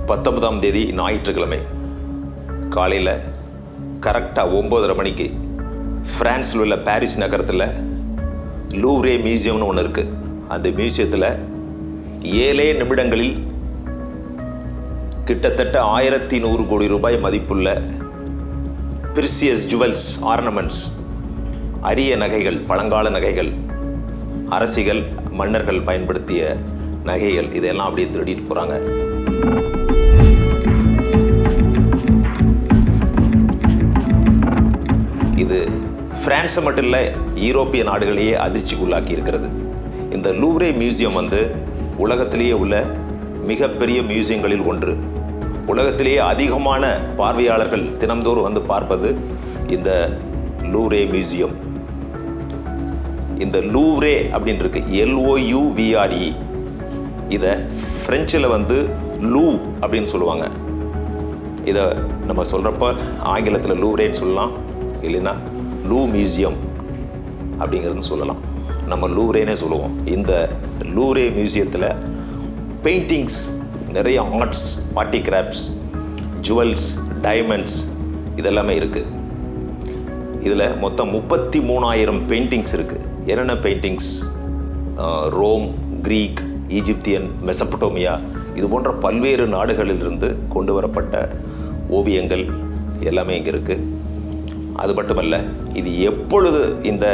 19ஆம் தேதி ஞாயிற்றுக்கிழமை காலையில் கரெக்டாக 9:30 மணிக்கு ஃப்ரான்ஸில் உள்ள பாரிஸ் நகரத்தில் லூவ்ரே மியூசியம்னு ஒன்று இருக்குது. அந்த மியூசியத்தில் 7 நிமிடங்களில் கிட்டத்தட்ட 1100 கோடி ரூபாய் மதிப்புள்ள பிரிசியஸ் ஜுவல்ஸ், ஆர்னமெண்ட்ஸ், அரிய நகைகள், பழங்கால நகைகள், அரசிகள், மன்னர்கள் பயன்படுத்திய நகைகள், இதெல்லாம் அப்படியே திருடிட்டு போகிறாங்க. இது பிரான்ஸை மட்டும் இல்லை, யூரோப்பிய நாடுகளையே அதிர்ச்சிக்குள்ளாக்கி இருக்கிறது. இந்த லூவ்ரே மியூசியம் உலகத்திலேயே உள்ள மிகப்பெரிய மியூசியங்களில் ஒன்று. உலகத்திலேயே அதிகமான பார்வையாளர்கள் தினம்தோறும் வந்து பார்ப்பது இந்த லூவ்ரே மியூசியம். இந்த லூவ்ரே அப்படின்னு இருக்கு, LOUVRE. இதை ஃப்ரெஞ்சில் லூ அப்படின்னு சொல்லுவாங்க. இதை நம்ம சொல்கிறப்ப ஆங்கிலத்தில் லூவ்ரேன்னு சொல்லலாம், இல்லைன்னா லூ மியூசியம் அப்படிங்கிறது சொல்லலாம். நம்ம லூவ்ரேனே சொல்லுவோம். இந்த லூவ்ரே மியூசியத்தில் பெயிண்டிங்ஸ், நிறைய arts, party crafts, jewels, diamonds இதெல்லாமே இருக்குது. இதில் மொத்தம் 33,000 பெயிண்டிங்ஸ் இருக்குது. என்னென்ன paintings? Rome, Greek, Egyptian, Mesopotamia இது போன்ற பல்வேறு நாடுகளிலிருந்து கொண்டு வரப்பட்ட ஓவியங்கள் எல்லாமே இங்கே இருக்குது. அது மட்டுமல்ல, இது எப்பொழுது இந்த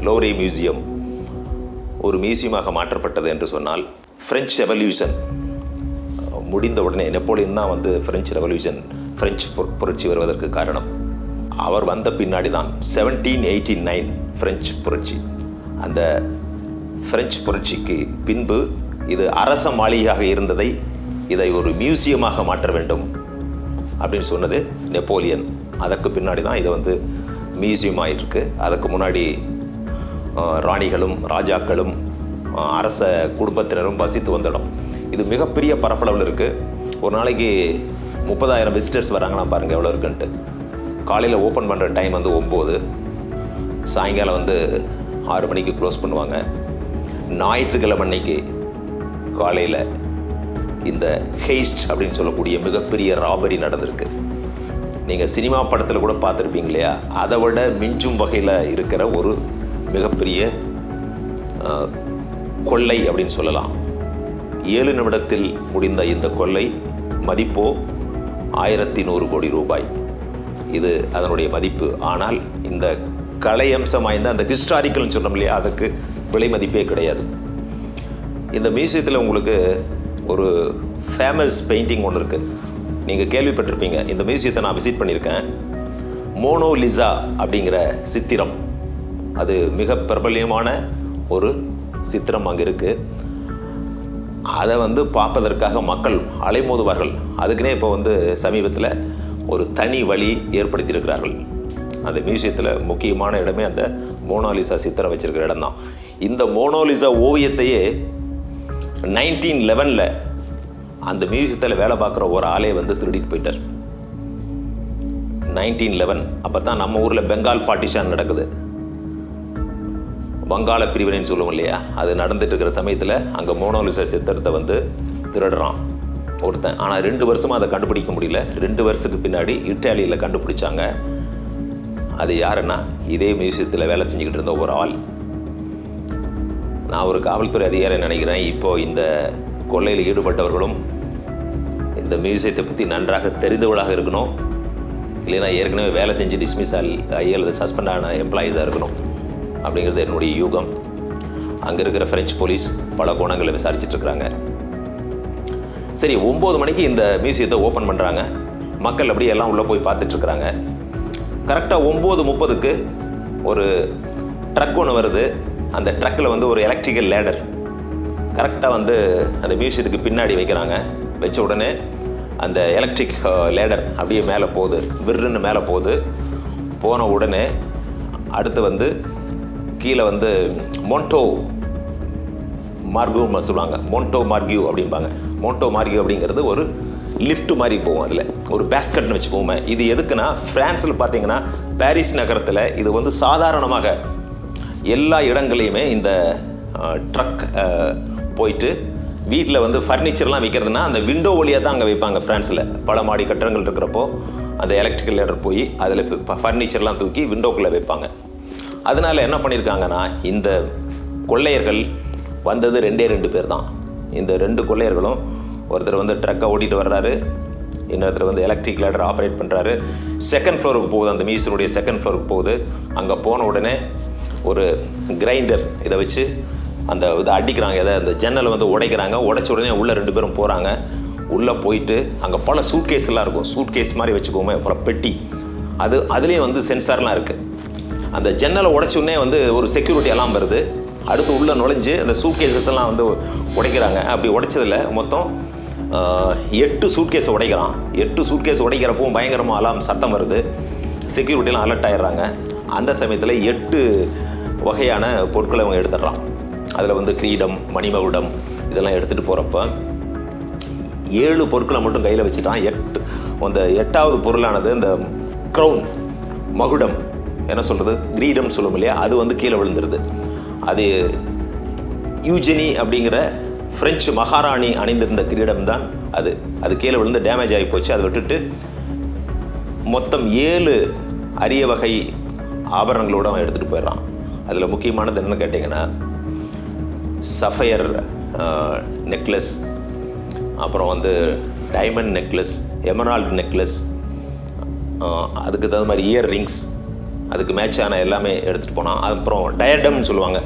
லூவ்ரே மியூசியம் ஒரு மியூசியமாக மாற்றப்பட்டது என்று சொன்னால், பிரெஞ்சு ரெவல்யூஷன் முடிந்த உடனே நெப்போலியன் தான் பிரெஞ்சு ரெவல்யூஷன், பிரெஞ்சு புரட்சி வருவதற்கு காரணம். அவர் வந்த பின்னாடி தான் 1789 பிரெஞ்சு புரட்சி. அந்த பிரெஞ்சு புரட்சிக்கு பின்பு இது அரச மாளிகையாக இருந்ததை இதை ஒரு மியூசியமாக மாற்ற வேண்டும் அப்படின்னு சொன்னது நெப்போலியன். அதற்கு பின்னாடி தான் இது மியூசியம் ஆகிட்டுருக்கு. அதுக்கு முன்னாடி ராணிகளும் ராஜாக்களும் அரச குடும்பத்தினரும் வசித்து வந்த இடம். இது மிகப்பெரிய பரப்பளவில் இருக்குது. ஒரு நாளைக்கு 30,000 விசிட்டர்ஸ் வராங்கன்னா பாருங்கள் எவ்வளோ இருக்குன்ட்டு. காலையில் ஓப்பன் பண்ணுற டைம் 9, சாயங்காலம் 6 மணிக்கு க்ளோஸ் பண்ணுவாங்க. ஞாயிற்றுக்கிழமை அன்னைக்கு காலையில் இந்த ஹெய்ஸ்ட் அப்படின்னு சொல்லக்கூடிய மிகப்பெரிய ராபரி நடந்திருக்கு. நீங்கள் சினிமா படத்தில் கூட பார்த்துருப்பீங்க இல்லையா? அதை விட மிஞ்சும் வகையில் இருக்கிற ஒரு மிகப்பெரிய கொள்ளை அப்படின்னு சொல்லலாம். 7 நிமிடத்தில் முடிந்த இந்த கொள்ளை மதிப்போ 1100 கோடி ரூபாய். இது அதனுடைய மதிப்பு. ஆனால் இந்த கலையம்சம் வாய்ந்த அந்த ஹிஸ்டாரிக்கல்னு சொன்னோம் இல்லையா, அதுக்கு விலை மதிப்பே கிடையாது. இந்த மியூசியத்தில் உங்களுக்கு ஒரு ஃபேமஸ் பெயிண்டிங் ஒன்று இருக்குது. நீங்கள் கேள்விப்பட்டிருப்பீங்க. இந்த மியூசியத்தை நான் விசிட் பண்ணியிருக்கேன். மோனோலிசா அப்படிங்கிற சித்திரம், அது மிக பிரபல்யமான ஒரு சித்திரம் அங்கே இருக்குது. அதை பார்ப்பதற்காக மக்கள் அலைமோதுவார்கள். அதுக்குன்னே இப்போ சமீபத்தில் ஒரு தனி வழி ஏற்படுத்தியிருக்கிறார்கள். அந்த மியூசியத்தில் முக்கியமான இடமே அந்த மோனோலிசா சித்திரம் வச்சிருக்கிற இடம் தான். இந்த மோனோலிசா ஓவியத்தையே 1911 அந்த மியூசியத்தில் வேலை பார்க்குற ஒரு ஆளே திருடிட்டு போயிட்டார். 1911 அப்போ தான் நம்ம ஊரில் பெங்கால் பார்ட்டிஷன் நடக்குது. வங்காள பிரிவினைன்னு சொல்லுவோம் இல்லையா, அது நடந்துட்டு இருக்கிற சமயத்தில் அங்கே மோனோலிசா சித்திரத்தை திருடுறான் ஒருத்தன். ஆனால் 2 வருஷமாக அதை கண்டுபிடிக்க முடியல. 2 வருஷத்துக்கு பின்னாடி இட்டாலியில் கண்டுபிடிச்சாங்க. அது யாருன்னா, இதே மியூசியத்தில் வேலை செஞ்சுக்கிட்டு இருந்த ஒரு ஆள். நான் ஒரு காவல்துறை அதிகாரி நினைக்கிறேன். இப்போது இந்த கொள்ளையில் ஈடுபட்டவர்களும் இந்த மியூசியத்தை பற்றி நன்றாக தெரிந்தவர்களாக இருக்கணும், இல்லைன்னா ஏற்கனவே வேலை செஞ்சு டிஸ்மிஸ் ஆகி அல்லது சஸ்பெண்ட் ஆன எம்ப்ளாயீஸாக இருக்கணும் அப்படிங்கிறது என்னுடைய யூகம். அங்கே இருக்கிற பிரெஞ்சு போலீஸ் பல கோணங்களை விசாரிச்சிட்ருக்குறாங்க. சரி, 9 மணிக்கு இந்த மியூசியத்தை ஓப்பன் பண்ணுறாங்க. மக்கள் அப்படியே எல்லாம் உள்ளே போய் பார்த்துட்ருக்குறாங்க. கரெக்டாக 9:30க்கு ஒரு ட்ரக் ஒன்று வருது. அந்த ட்ரக்கில் ஒரு எலக்ட்ரிக்கல் லேடர் கரெக்டாக அந்த மியூசியத்துக்கு பின்னாடி வைக்கிறாங்க. வச்ச உடனே அந்த எலக்ட்ரிக் லேடர் அப்படியே மேலே போகுது, விருன்னு மேலே போகுது. போன உடனே அடுத்து கீழே மோன்டோ மார்கியூன்னு சொல்லுவாங்க. மோன்டோ மார்கியூ அப்படிம்பாங்க. மோன்டோ மார்கியூ அப்படிங்கிறது ஒரு லிஃப்ட் மாதிரி போகும். அதில் ஒரு பேஸ்கட்னு வச்சுக்கோமே. இது எதுக்குன்னா, பிரான்ஸில் பார்த்தீங்கன்னா பாரிஸ் நகரத்தில் இது சாதாரணமாக எல்லா இடங்களையுமே இந்த ட்ரக் போயிட்டு வீட்டில் வந்து ஃபர்னிச்சர்லாம் வைக்கிறதுனா அந்த விண்டோ வழியாக தான் அங்கே வைப்பாங்க. ஃப்ரான்ஸில் பல மாடி கட்டடங்கள் இருக்கிறப்போ அந்த எலக்ட்ரிக்கல் லேடர் போய் அதில் ஃபர்னிச்சர்லாம் தூக்கி விண்டோக்குள்ளே வைப்பாங்க. அதனால் என்ன பண்ணியிருக்காங்கன்னா, இந்த கொள்ளையர்கள் வந்தது 2 பேர் தான். இந்த 2 கொள்ளையர்களும், ஒருத்தர் வந்து ட்ரக்கை ஓட்டிகிட்டு வர்றாரு, இன்னொருத்தர் வந்து எலக்ட்ரிக் லேடர் ஆப்ரேட் பண்ணுறாரு. செகண்ட் ஃப்ளோருக்கு போகுது, அந்த மியூசியனுடைய செகண்ட் ஃப்ளோருக்கு போகுது. அங்கே போன உடனே ஒரு கிரைண்டர் இதை வச்சு அந்த இதை அடிக்கிறாங்க, இதை அந்த ஜன்னலை வந்து உடைக்கிறாங்க. உடைச்ச உடனே உள்ளே 2 பேரும் போகிறாங்க. உள்ளே போயிட்டு அங்கே பல சூட்கேஸ்லாம் இருக்கும், சூட்கேஸ் மாதிரி வச்சுக்கோமே, பல பெட்டி, அதுலேயும் வந்து சென்சார்லாம் இருக்குது. அந்த ஜன்னலை உடைச்ச உடனே வந்து ஒரு செக்யூரிட்டி அலாம் வருது. அடுத்து உள்ளே நுழைஞ்சு அந்த சூட்கேஸஸ் எல்லாம் வந்து உடைக்கிறாங்க. அப்படி உடைச்சதில் மொத்தம் 8 சூட்கேஸ் உடைக்கிறான். 8 சூட்கேஸ் உடைக்கிறப்பவும் பயங்கரமாக அலாம் சத்தம் வருது. செக்யூரிட்டிலாம் அலர்ட் ஆகிடுறாங்க. அந்த சமயத்தில் 8 வகையான பொருட்களை அவங்க எடுத்துடுறான். அதில் வந்து கிரீடம், மணிமகுடம் இதெல்லாம் எடுத்துகிட்டு போகிறப்ப 7 பொருட்களை மட்டும் கையில் வச்சுட்டான். அந்த 8வது பொருளானது இந்த க்ரௌன், மகுடம், என்ன சொல்கிறது, கிரீடம்னு சொல்லும் இல்லையா, அது வந்து கீழே விழுந்துருது. அது யூஜெனி அப்படிங்கிற ஃப்ரெஞ்சு மகாராணி அணிந்திருந்த கிரீடம் தான் அது கீழே விழுந்து டேமேஜ் ஆகி போச்சு. அதை விட்டுட்டு மொத்தம் 7 அரிய வகை ஆபரணங்களோடு அவன் எடுத்துகிட்டு போயிடுறான். அதில் முக்கியமானது என்னன்னு கேட்டிங்கன்னா, சஃபயர் நெக்லஸ், அப்புறம் வந்து டைமண்ட் நெக்லஸ், எமரால்டு நெக்லஸ், அதுக்கு தகுந்த மாதிரி இயர் ரிங்ஸ், அதுக்கு மேட்சான எல்லாமே எடுத்துகிட்டு போனான். அப்புறம் டயடம்னு சொல்லுவாங்க.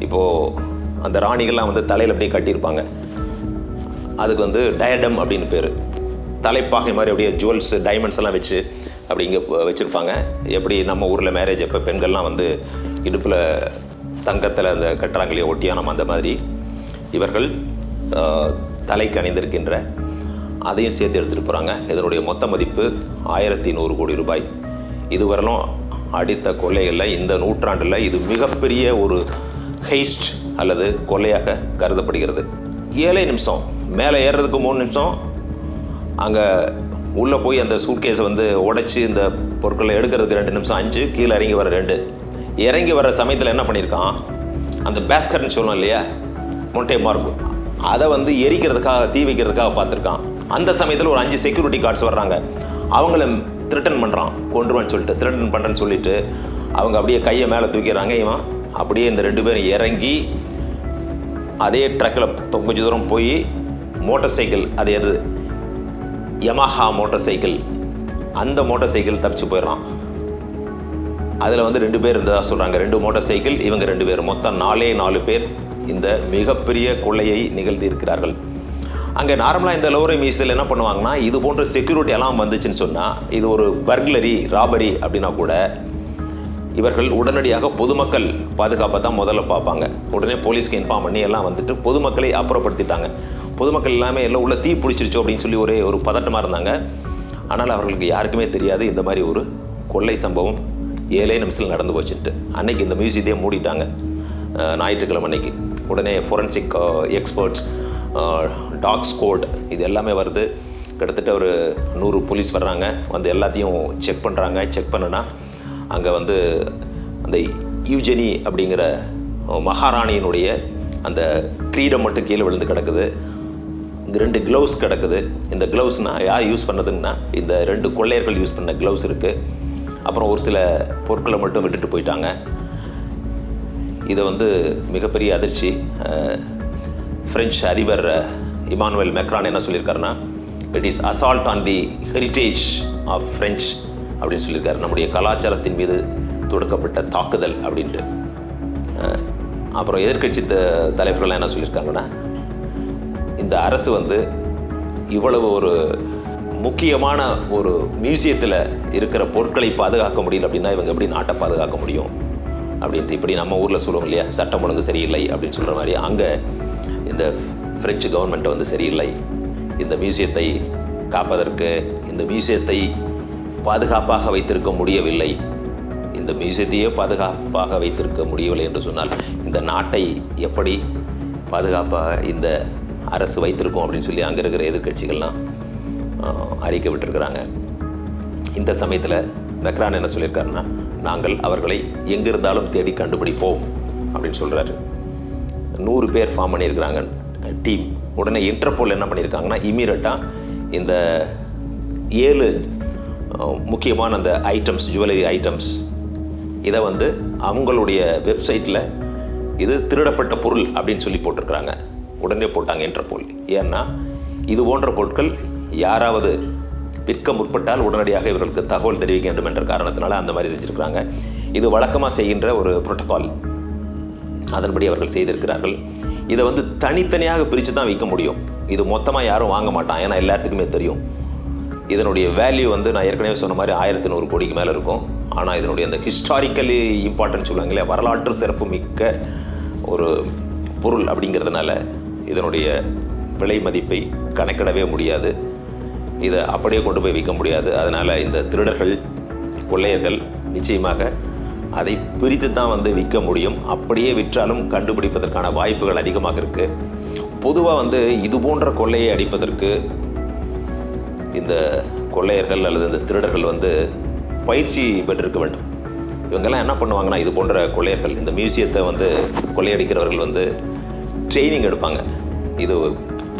இப்போது அந்த ராணிகள்லாம் வந்து தலையில் அப்படியே கட்டியிருப்பாங்க, அதுக்கு வந்து டயடம் அப்படின்னு பேர். தலைப்பாகை மாதிரி அப்படியே ஜுவல்ஸ், டைமண்ட்ஸ் எல்லாம் வச்சு அப்படி இங்கே வச்சுருப்பாங்க. எப்படி நம்ம ஊரில் மேரேஜ் அப்போ பெண்கள்லாம் வந்து இடுப்பில் தங்கத்தில் அந்த கட்டுறாங்களையே ஒட்டியானம், அந்த மாதிரி இவர்கள் தலைக்கு அணிந்திருக்கின்ற அதையும் சேர்த்து எடுத்துகிட்டு போகிறாங்க. இதனுடைய மொத்த மதிப்பு 1100 கோடி ரூபாய். இதுவரையிலும் அடித்த கொள்ளைகளில் இந்த நூற்றாண்டில் இது மிகப்பெரிய ஒரு ஹெய்ஸ்ட் அல்லது கொள்ளையாக கருதப்படுகிறது. 7 நிமிஷம் மேலே ஏறுறதுக்கு 3 நிமிஷம், அங்கே உள்ளே போய் அந்த சூட்கேஸை வந்து உடைச்சி இந்த பொருட்களை எடுக்கிறதுக்கு 2 நிமிஷம், 5, கீழே இறங்கி வர 2. இறங்கி வர சமயத்தில் என்ன பண்ணியிருக்கான், அந்த பேஸ்கட்னு சொல்லணும் இல்லையா, மொண்டே மார்க், அதை வந்து எரிக்கிறதுக்காக, தீ வைக்கிறதுக்காக பார்த்துருக்கான். அந்த சமயத்தில் ஒரு 5 செக்யூரிட்டி கார்ட்ஸ் வர்றாங்க. அவங்கள த்ரெட்டன் பண்ணுறான், கொண்டுருவான்னு சொல்லிட்டு த்ரெட்டன் பண்ணுறேன்னு சொல்லிட்டு அவங்க அப்படியே கையை மேலே தூக்கிறாங்க. இவன் அப்படியே இந்த 2 பேரும் இறங்கி அதே ட்ரக்கில் கொஞ்சம் தூரம் போய் மோட்டார் சைக்கிள், அது எது யமஹா மோட்டார் சைக்கிள், அந்த மோட்டார் சைக்கிள் தப்பிச்சு போயிடுறான். அதில் வந்து 2 பேர் இருந்ததாக சொல்கிறாங்க. 2 மோட்டார் சைக்கிள், இவங்க 2 பேர், மொத்தம் 4 பேர் இந்த மிகப்பெரிய கொள்ளையை நிகழ்த்தி இருக்கிறார்கள். அங்கே நார்மலாக இந்த லோவரை மியூசியத்தில் என்ன பண்ணுவாங்கன்னா, இது போன்ற செக்யூரிட்டி எல்லாம் வந்துச்சுன்னு சொன்னால், இது ஒரு பர்க்லரி, ராபரி அப்படின்னா கூட இவர்கள் உடனடியாக பொதுமக்கள் பாதுகாப்பை தான் முதல்ல பார்ப்பாங்க. உடனே போலீஸ்க்கு இன்ஃபார்ம் பண்ணி எல்லாம் வந்துட்டு பொதுமக்களை அப்புறப்படுத்திட்டாங்க. பொதுமக்கள் எல்லாமே எல்லாம் உள்ள தீ பிடிச்சிருச்சோ அப்படின்னு சொல்லி ஒரு பதட்டமாக இருந்தாங்க. ஆனால் அவர்களுக்கு யாருக்குமே தெரியாது இந்த மாதிரி ஒரு கொள்ளை சம்பவம் 7 நிமிஷத்தில் நடந்து போச்சுட்டு. அன்னைக்கு இந்த மியூசியத்தையே மூடிட்டாங்க, ஞாயிற்றுக்கிழமை அன்னைக்கு. உடனே ஃபோரன்சிக் எக்ஸ்பர்ட்ஸ், டாக் ஸ்குவாட், இது எல்லாமே வருது. கிட்டத்தட்ட ஒரு 100 போலீஸ் வர்றாங்க, வந்து எல்லாத்தையும் செக் பண்ணுறாங்க. செக் பண்ணுனா அங்கே வந்து அந்த யூஜெனி அப்படிங்கிற மகாராணியினுடைய அந்த கிரீடம் மட்டும் கீழே விழுந்து கிடக்குது. இங்கே 2 க்ளவுஸ் கிடக்குது. இந்த க்ளவுஸ்னால் யார் யூஸ் பண்ணதுன்னா, இந்த 2 கொள்ளையர்கள் யூஸ் பண்ண க்ளவுஸ் இருக்குது. அப்புறம் ஒரு சில பொருட்களை மட்டும் விட்டுட்டு போயிட்டாங்க. இதை வந்து மிகப்பெரிய அதிர்ச்சி. ஃப்ரெஞ்சு அதிபர் இமானுவேல் மெக்ரான் என்ன சொல்லியிருக்காருன்னா, it is assault on the heritage of French அப்படின்னு சொல்லியிருக்காரு. நம்முடைய கலாச்சாரத்தின் மீது தொடுக்கப்பட்ட தாக்குதல் அப்படின்ட்டு. அப்புறம் எதிர்க்கட்சி தலைவர்கள்லாம் என்ன சொல்லியிருக்காங்கன்னா, இந்த அரசு வந்து இவ்வளவு ஒரு முக்கியமான ஒரு மியூசியத்தில் இருக்கிற பொருட்களை பாதுகாக்க முடியல அப்படின்னா இவங்க எப்படி நாட்டை பாதுகாக்க முடியும் அப்படின்ட்டு. இப்படி நம்ம ஊரில் சொல்லுவோம் இல்லையா, சட்டம் ஒழுங்கு சரியில்லை அப்படின்னு சொல்கிற மாதிரி, அங்கே இந்த ஃப்ரெஞ்சு கவர்மெண்ட்டை வந்து சரியில்லை. இந்த மியூசியத்தை காப்பதற்கு, இந்த மியூசியத்தை பாதுகாப்பாக வைத்திருக்க முடியவில்லை. இந்த மியூசியத்தையே பாதுகாப்பாக வைத்திருக்க முடியவில்லை என்று சொன்னால் இந்த நாட்டை எப்படி பாதுகாப்பாக இந்த அரசு வைத்திருக்கும் அப்படின்னு சொல்லி அங்கே இருக்கிற எதிர்க்கட்சிகள்லாம் அறிக்கை விட்டுருக்குறாங்க. இந்த சமயத்தில் மெக்ரான் என்ன சொல்லியிருக்காருன்னா, நாங்கள் அவர்களை எங்கிருந்தாலும் தேடி கண்டுபிடிப்போம் அப்படின்னு சொல்கிறாரு. 100 பேர் ஃபார்ம் பண்ணியிருக்கிறாங்க டீம். உடனே இன்டர்போல் என்ன பண்ணியிருக்காங்கன்னா இமீடியட்டாக இந்த 7 முக்கியமான அந்த ஐட்டம்ஸ், ஜுவல்லரி ஐட்டம்ஸ், இதை வந்து அவங்களுடைய வெப்சைட்டில் இது திருடப்பட்ட பொருள் அப்படின்னு சொல்லி போட்டிருக்கிறாங்க. உடனே போட்டாங்க இன்டர்போல். ஏன்னா இது போன்ற பொருட்கள் யாராவது விற்க முற்பட்டால் உடனடியாக இவர்களுக்கு தகவல் தெரிவிக்க வேண்டும் என்ற காரணத்தினால அந்த மாதிரி செஞ்சுருக்கிறாங்க. இது வழக்கமாக செய்கின்ற ஒரு புரோட்டோகால். அதன்படி அவர்கள் செய்திருக்கிறார்கள். இதை வந்து தனித்தனியாக பிரித்து தான் விற்க முடியும். இது மொத்தமாக யாரும் வாங்க மாட்டான். ஏன்னா எல்லாத்துக்குமே தெரியும் இதனுடைய வேல்யூ வந்து நான் ஏற்கனவே சொன்ன மாதிரி 1100 கோடிக்கு மேலே இருக்கும். ஆனால் இதனுடைய அந்த ஹிஸ்டாரிக்கலி இம்பார்ட்டன்ட் சொல்லுவாங்க இல்லையா, வரலாற்று சிறப்பு மிக்க ஒரு பொருள் அப்படிங்கிறதுனால இதனுடைய விலை மதிப்பை கணக்கிடவே முடியாது. இதை அப்படியே கொண்டு போய் விற்க முடியாது. அதனால் இந்த திருடர்கள், கொள்ளையர்கள் நிச்சயமாக அதை பிரித்து தான் வந்து விற்க முடியும். அப்படியே விற்றாலும் கண்டுபிடிப்பதற்கான வாய்ப்புகள் அதிகமாக இருக்குது. பொதுவாக வந்து இது போன்ற கொள்ளையை அடிப்பதற்கு இந்த கொள்ளையர்கள் அல்லது இந்த திருடர்கள் வந்து பயிற்சி பெற்றிருக்க வேண்டும். இவங்கெல்லாம் என்ன பண்ணுவாங்கன்னா, இது போன்ற கொள்ளையர்கள், இந்த மியூசியத்தை வந்து கொள்ளையடிக்கிறவர்கள் வந்து ட்ரைனிங் எடுப்பாங்க. இது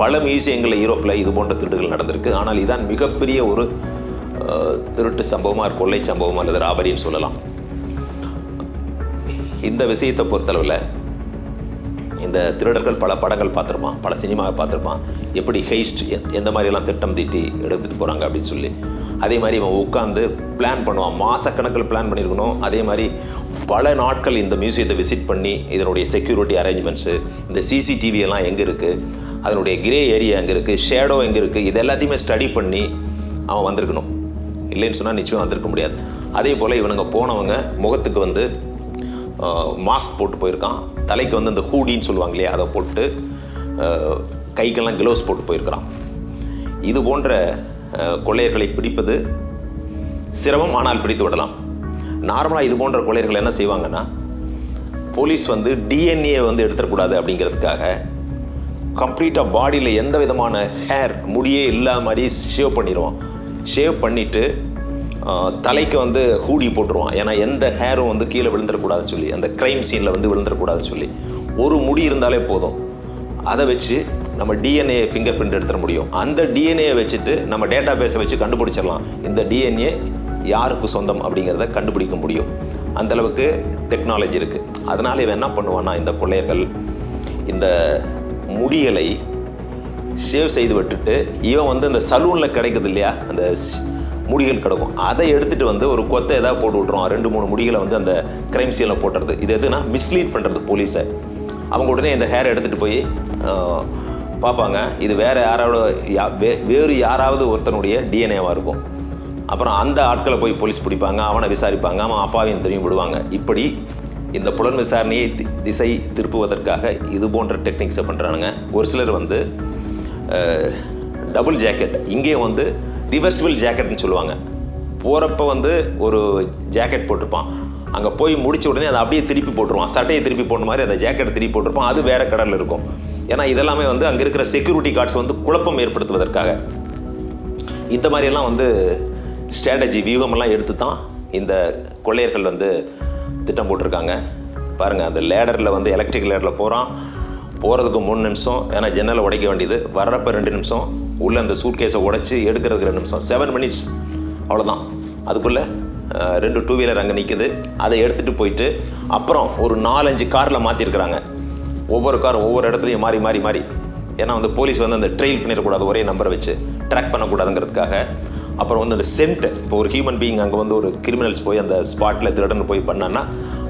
பல மியூசியங்களில் யூரோப்பில் இது போன்ற திருடுகள் நடந்திருக்கு. ஆனால் இதுதான் மிகப்பெரிய ஒரு திருட்டு சம்பவமாக, கொள்ளை சம்பவமாக அல்லது ராபரின்னு சொல்லலாம். இந்த விஷயத்தை பொறுத்தளவில் இந்த திருடர்கள் பல படங்கள் பார்த்துருப்பான், பல சினிமாவை பார்த்துருப்பான். எப்படி ஹெய்ஸ்ட் எந்த மாதிரியெல்லாம் திட்டம் தீட்டி எடுத்துகிட்டு போகிறாங்க அப்படின்னு சொல்லி. அதே மாதிரி இவன் உட்காந்து பிளான் பண்ணுவான். மாதக்கணக்கில் பிளான் பண்ணியிருக்கணும். அதே மாதிரி பல நாட்கள் இந்த மியூசியத்தை விசிட் பண்ணி இதனுடைய செக்யூரிட்டி அரேஞ்ச்மெண்ட்ஸு, இந்த சிசிடிவி எல்லாம் எங்கே இருக்குது, அதனுடைய கிரே ஏரியா எங்கே இருக்குது, ஷேடோ எங்கே இருக்குது, இது எல்லாத்தையுமே ஸ்டடி பண்ணி அவன் வந்திருக்கணும். இல்லைன்னு சொன்னால் நிச்சயம் வந்திருக்க முடியாது. அதே போல் இவனுங்க போனவங்க முகத்துக்கு வந்து மாஸ்க் போட்டு போயிருக்கான். தலைக்கு வந்து அந்த ஹூடின்னு சொல்லுவாங்க இல்லையா, அதை போட்டு கைக்கெல்லாம் க்ளவுஸ் போட்டு போயிருக்கிறான். இது போன்ற கொள்ளையர்களை பிடிப்பது சிரமம், ஆனால் பிடித்து விடலாம். நார்மலாக இது போன்ற கொள்ளையர்கள் என்ன செய்வாங்கன்னா, போலீஸ் வந்து டிஎன்ஏ வந்து எடுத்துடக்கூடாது அப்படிங்கிறதுக்காக கம்ப்ளீட்டாக பாடியில் எந்த விதமான ஹேர், முடியே இல்லாத மாதிரி ஷேவ் பண்ணிடுவான். ஷேவ் பண்ணிவிட்டு தலைக்கு வந்து ஹூடி போட்டுருவான். ஏன்னா எந்த ஹேரும் வந்து கீழே விழுந்துடக்கூடாதுன்னு சொல்லி, அந்த க்ரைம் சீனில் வந்து விழுந்துடக்கூடாதுன்னு சொல்லி. ஒரு முடி இருந்தாலே போதும், அதை வச்சு நம்ம டிஎன்ஏ ஃபிங்கர் பிரிண்ட் எடுத்துட முடியும். அந்த டிஎன்ஏ வச்சுட்டு நம்ம டேட்டா பேஸை வச்சு கண்டுபிடிச்சிடலாம் இந்த டிஎன்ஏ யாருக்கு சொந்தம் அப்படிங்கிறத கண்டுபிடிக்க முடியும். அந்தளவுக்கு டெக்னாலஜி இருக்குது. அதனால் இவன் என்ன பண்ணுவான்னா, இந்த கொள்ளையர்கள் இந்த முடிகளை ஷேவ் செய்து விட்டுட்டு, இவன் வந்து இந்த சலூனில் கிடைக்குது இல்லையா, அந்த முடிகள் கிடக்கும், அதை எடுத்துகிட்டு வந்து ஒரு கொத்தை ஏதாவது போட்டு விட்ருவான். 2-3 முடிகளை வந்து அந்த க்ரைம் சீனில் போட்டுறது. இது எதுனா மிஸ்லீட் பண்ணுறது போலீஸை. அவங்க உடனே இந்த ஹேரை எடுத்துகிட்டு போய் பார்ப்பாங்க. இது வேறு யாரோட வேறு யாராவது ஒருத்தனுடைய டிஎன்ஏவாக இருக்கும். அப்புறம் அந்த ஆட்களை போய் போலீஸ் பிடிப்பாங்க, அவனை விசாரிப்பாங்க, அவன் அப்பாவின்னு தெரியும் விடுவாங்க. இப்படி இந்த புலன் விசாரணையை திசை திருப்புவதற்காக இது போன்ற டெக்னிக்ஸை பண்ணுறானுங்க. ஒரு சிலர் வந்து டபுள் ஜாக்கெட், இங்கேயும் வந்து ரிவர்சிபிள் ஜாக்கெட்னு சொல்லுவாங்க. போகிறப்ப வந்து ஒரு ஜாக்கெட் போட்டிருப்பான், அங்கே போய் முடித்த உடனே அதை அப்படியே திருப்பி போட்டுருவான். சட்டையை திருப்பி போட்ட மாதிரி அந்த ஜாக்கெட்டை திருப்பி போட்டிருப்பான். அது வேறு கடலில் இருக்கும். ஏன்னா இதெல்லாமே வந்து அங்கே இருக்கிற செக்யூரிட்டி கார்ட்ஸ் வந்து குழப்பம் ஏற்படுத்துவதற்காக இந்த மாதிரியெல்லாம் வந்து ஸ்ட்ராட்டஜி, வியூகமெல்லாம் எடுத்து தான் இந்த கொள்ளையர்கள் வந்து திட்டம் போட்டிருக்காங்க. பாருங்கள், அந்த லேடரில் வந்து எலக்ட்ரிக் லேடரில் போகிறதுக்கு 3 நிமிஷம், ஏன்னா ஜன்னலை உடைக்க வேண்டியது, வர்றப்போ 2 நிமிஷம், உள்ளே அந்த சூட்கேஸை உடைச்சி எடுக்கிறதுக்கு 2 நிமிஷம், 7 மினிட்ஸ் அவ்வளோதான். அதுக்குள்ளே 2 டூ வீலர் அங்கே நிற்குது. அதை எடுத்துகிட்டு போயிட்டு அப்புறம் ஒரு 4-5 காரில் மாற்றிருக்கிறாங்க. ஒவ்வொரு கார் ஒவ்வொரு இடத்துலையும் மாறி மாறி மாறி. ஏன்னா வந்து போலீஸ் வந்து அந்த ட்ரெயில் பண்ணிடக்கூடாது, ஒரே நம்பரை வச்சு ட்ராக் பண்ணக்கூடாதுங்கிறதுக்காக. அப்புறம் வந்து அந்த சென்ட், இப்போ ஒரு ஹியூமன் பீயிங் அங்கே வந்து ஒரு கிரிமினல்ஸ் போய் அந்த ஸ்பாட்டில் திருடன்னு போய் பண்ணான்னா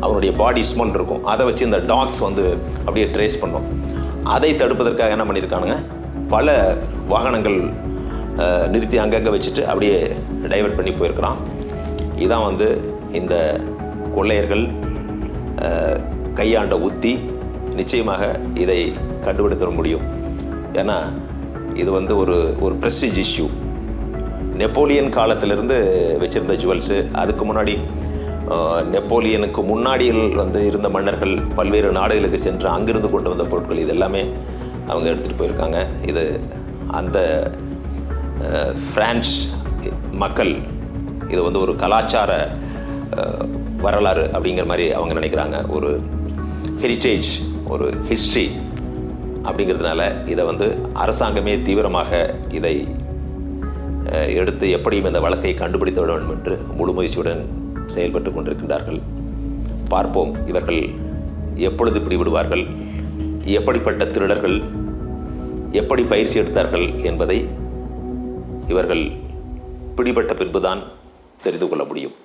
அவனுடைய பாடி ஸ்மெல் இருக்கும். அதை வச்சு இந்த டாக்ஸ் வந்து அப்படியே ட்ரேஸ் பண்ணும். அதை தடுப்பதற்காக என்ன பண்ணியிருக்கானுங்க, பல வாகனங்கள் நிறுத்தி அங்கங்கே வச்சுட்டு அப்படியே டைவர்ட் பண்ணி போயிருக்கிறான். இதான் வந்து இந்த கொள்ளையர்கள் கையாண்ட உத்தி. நிச்சயமாக இதை கண்டுபிடித்த முடியும். ஏன்னா இது வந்து ஒரு ப்ரெஸ்டீஜ் இஷ்யூ. நெப்போலியன் காலத்திலிருந்து வச்சுருந்த ஜுவல்ஸு, அதுக்கு முன்னாடி நெப்போலியனுக்கு முன்னாடியில் வந்து இருந்த மன்னர்கள் பல்வேறு நாடுகளுக்கு சென்று அங்கிருந்து கொண்டு வந்த பொருட்கள், இது எல்லாமே அவங்க எடுத்துகிட்டு போயிருக்காங்க. இது அந்த பிரான்ஸ் மக்கள் இது வந்து ஒரு கலாச்சார வரலாறு அப்படிங்கிற மாதிரி அவங்க நினைக்கிறாங்க. ஒரு ஹெரிட்டேஜ், ஒரு ஹிஸ்ட்ரி, அப்படிங்கிறதுனால இதை வந்து அரசாங்கமே தீவிரமாக இதை எடுத்து எப்படியும் இந்த வழக்கை கண்டுபிடித்து விட வேண்டும் என்று முழு முயற்சியுடன் செயல்பட்டு கொண்டிருக்கின்றார்கள். பார்ப்போம் இவர்கள் எப்பொழுது பிடிவிடுவார்கள், எப்படிப்பட்ட திருடர்கள், எப்படி பயிற்சி எடுத்தார்கள் என்பதை இவர்கள் பிடிபட்ட பின்புதான் தெரிந்து கொள்ள முடியும்.